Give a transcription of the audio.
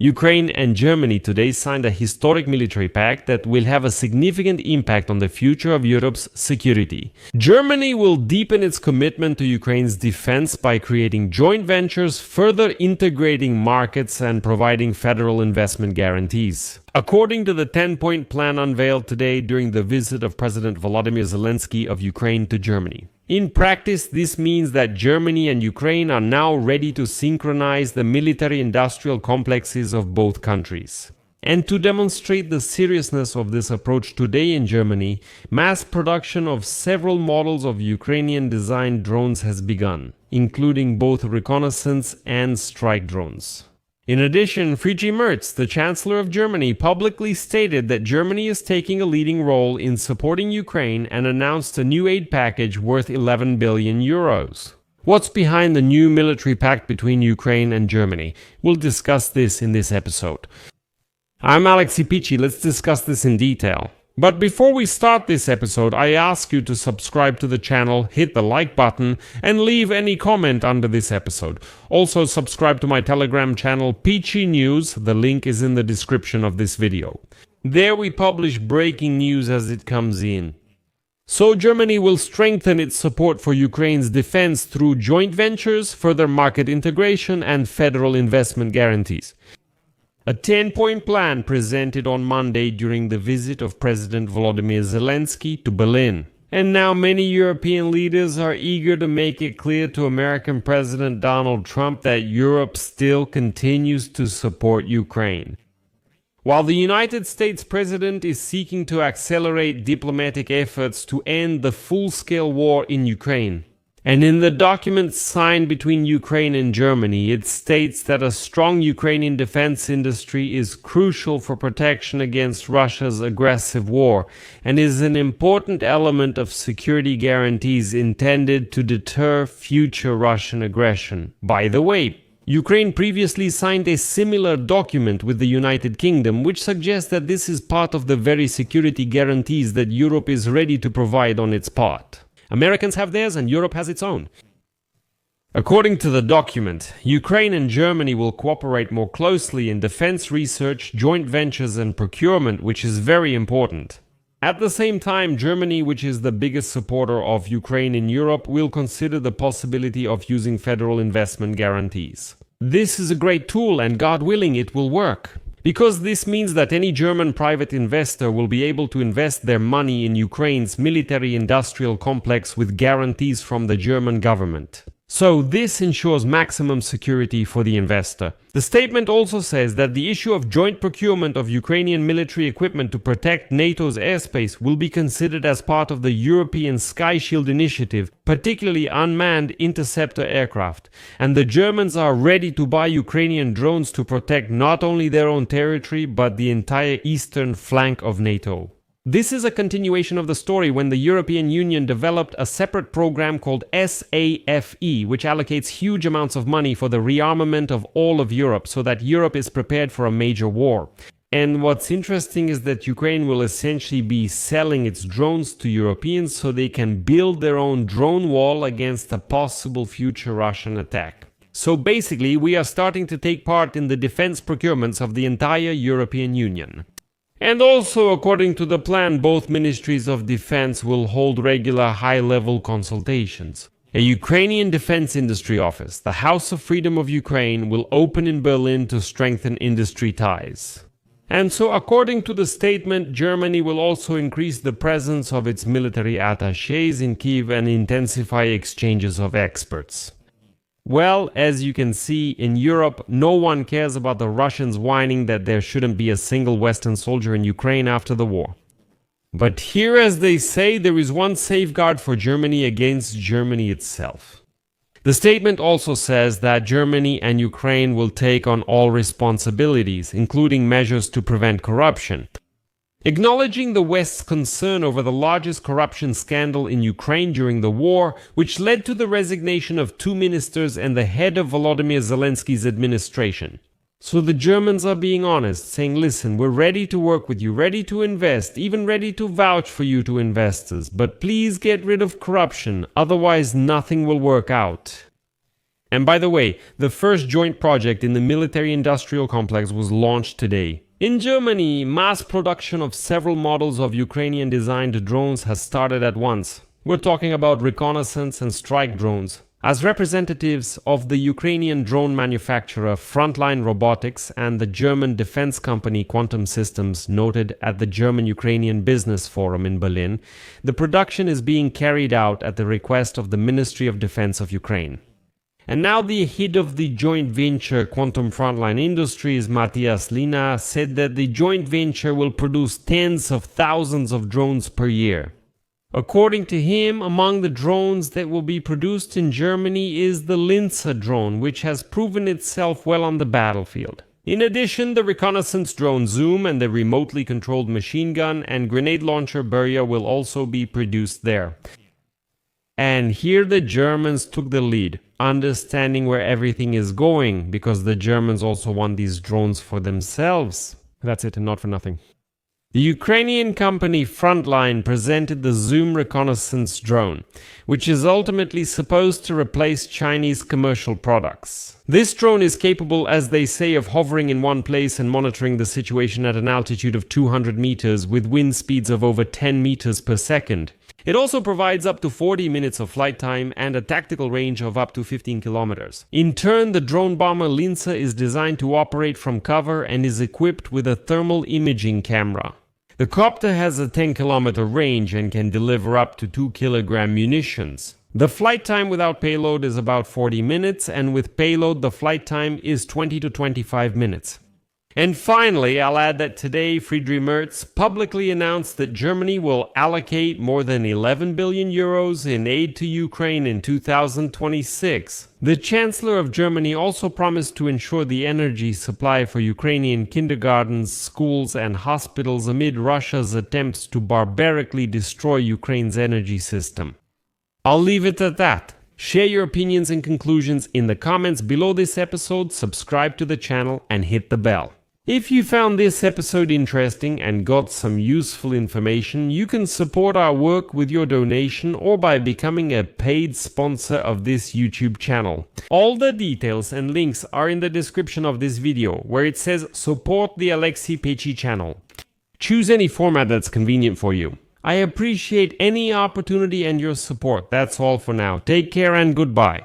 Ukraine and Germany today signed a historic military pact that will have a significant impact on the future of Europe's security. Germany will deepen its commitment to Ukraine's defense by creating joint ventures, further integrating markets, and providing federal investment guarantees. According to the 10-point plan unveiled today during the visit of President Volodymyr Zelensky of Ukraine to Germany. In practice, this means that Germany and Ukraine are now ready to synchronize the military-industrial complexes of both countries. And to demonstrate the seriousness of this approach today in Germany, mass production of several models of Ukrainian-designed drones has begun, including both reconnaissance and strike drones. In addition, Friedrich Merz, the Chancellor of Germany, publicly stated that Germany is taking a leading role in supporting Ukraine and announced a new aid package worth 11 billion euros. What's behind the new military pact between Ukraine and Germany? We'll discuss this in this episode. I'm Alexei Pichi. Let's discuss this in detail. But before we start this episode, I ask you to subscribe to the channel, hit the like button, and leave any comment under this episode. Also, subscribe to my Telegram channel, Peachy News. The link is in the description of this video. There we publish breaking news as it comes in. So Germany will strengthen its support for Ukraine's defense through joint ventures, further market integration, and federal investment guarantees. A 10-point plan presented on Monday during the visit of President Volodymyr Zelensky to Berlin. And now many European leaders are eager to make it clear to American President Donald Trump that Europe still continues to support Ukraine. While the United States President is seeking to accelerate diplomatic efforts to end the full-scale war in Ukraine, and in the document signed between Ukraine and Germany, it states that a strong Ukrainian defense industry is crucial for protection against Russia's aggressive war and is an important element of security guarantees intended to deter future Russian aggression. By the way, Ukraine previously signed a similar document with the United Kingdom, which suggests that this is part of the very security guarantees that Europe is ready to provide on its part. Americans have theirs and Europe has its own. According to the document, Ukraine and Germany will cooperate more closely in defense research, joint ventures and procurement, which is very important. At the same time, Germany, which is the biggest supporter of Ukraine in Europe, will consider the possibility of using federal investment guarantees. This is a great tool and God willing it will work. Because this means that any German private investor will be able to invest their money in Ukraine's military-industrial complex with guarantees from the German government. So this ensures maximum security for the investor. The statement also says that the issue of joint procurement of Ukrainian military equipment to protect NATO's airspace will be considered as part of the European Sky Shield initiative, particularly unmanned interceptor aircraft. And the Germans are ready to buy Ukrainian drones to protect not only their own territory, but the entire eastern flank of NATO. This is a continuation of the story when the European Union developed a separate program called SAFE, which allocates huge amounts of money for the rearmament of all of Europe so that Europe is prepared for a major war. And what's interesting is that Ukraine will essentially be selling its drones to Europeans so they can build their own drone wall against a possible future Russian attack. So basically, we are starting to take part in the defense procurements of the entire European Union. And also, according to the plan, both ministries of defense will hold regular high-level consultations. A Ukrainian Defense Industry Office, the House of Freedom of Ukraine, will open in Berlin to strengthen industry ties. And so, according to the statement, Germany will also increase the presence of its military attachés in Kyiv and intensify exchanges of experts. Well, as you can see, in Europe, no one cares about the Russians whining that there shouldn't be a single Western soldier in Ukraine after the war. But here, as they say, there is one safeguard for Germany against Germany itself. The statement also says that Germany and Ukraine will take on all responsibilities, including measures to prevent corruption. Acknowledging the West's concern over the largest corruption scandal in Ukraine during the war, which led to the resignation of 2 ministers and the head of Volodymyr Zelensky's administration. So the Germans are being honest, saying, listen, we're ready to work with you, ready to invest, even ready to vouch for you to investors, but please get rid of corruption, otherwise nothing will work out. And by the way, the first joint project in the military-industrial complex was launched today. In Germany, mass production of several models of Ukrainian-designed drones has started at once. We're talking about reconnaissance and strike drones. As representatives of the Ukrainian drone manufacturer Frontline Robotics and the German defense company Quantum Systems noted at the German-Ukrainian Business Forum in Berlin, the production is being carried out at the request of the Ministry of Defense of Ukraine. And now the head of the joint venture Quantum Frontline Industries, Matthias Lina, said that the joint venture will produce tens of thousands of drones per year. According to him, among the drones that will be produced in Germany is the Lince drone, which has proven itself well on the battlefield. In addition, the reconnaissance drone Zoom and the remotely controlled machine gun and grenade launcher Beria will also be produced there. And here the Germans took the lead, understanding where everything is going, because the Germans also want these drones for themselves. That's it, and not for nothing. The Ukrainian company Frontline presented the Zoom reconnaissance drone, which is ultimately supposed to replace Chinese commercial products. This drone is capable, as they say, of hovering in one place and monitoring the situation at an altitude of 200 meters with wind speeds of over 10 meters per second. It also provides up to 40 minutes of flight time and a tactical range of up to 15 kilometers. In turn, the drone bomber Lince is designed to operate from cover and is equipped with a thermal imaging camera. The copter has a 10-kilometer range and can deliver up to 2-kilogram munitions. The flight time without payload is about 40 minutes, and with payload the flight time is 20 to 25 minutes. And finally, I'll add that today Friedrich Merz publicly announced that Germany will allocate more than 11 billion euros in aid to Ukraine in 2026. The Chancellor of Germany also promised to ensure the energy supply for Ukrainian kindergartens, schools and hospitals amid Russia's attempts to barbarically destroy Ukraine's energy system. I'll leave it at that. Share your opinions and conclusions in the comments below this episode, subscribe to the channel and hit the bell. If you found this episode interesting and got some useful information, you can support our work with your donation or by becoming a paid sponsor of this YouTube channel. All the details and links are in the description of this video, where it says support the Alexei Pechi channel. Choose any format that's convenient for you. I appreciate any opportunity and your support. That's all for now. Take care and goodbye.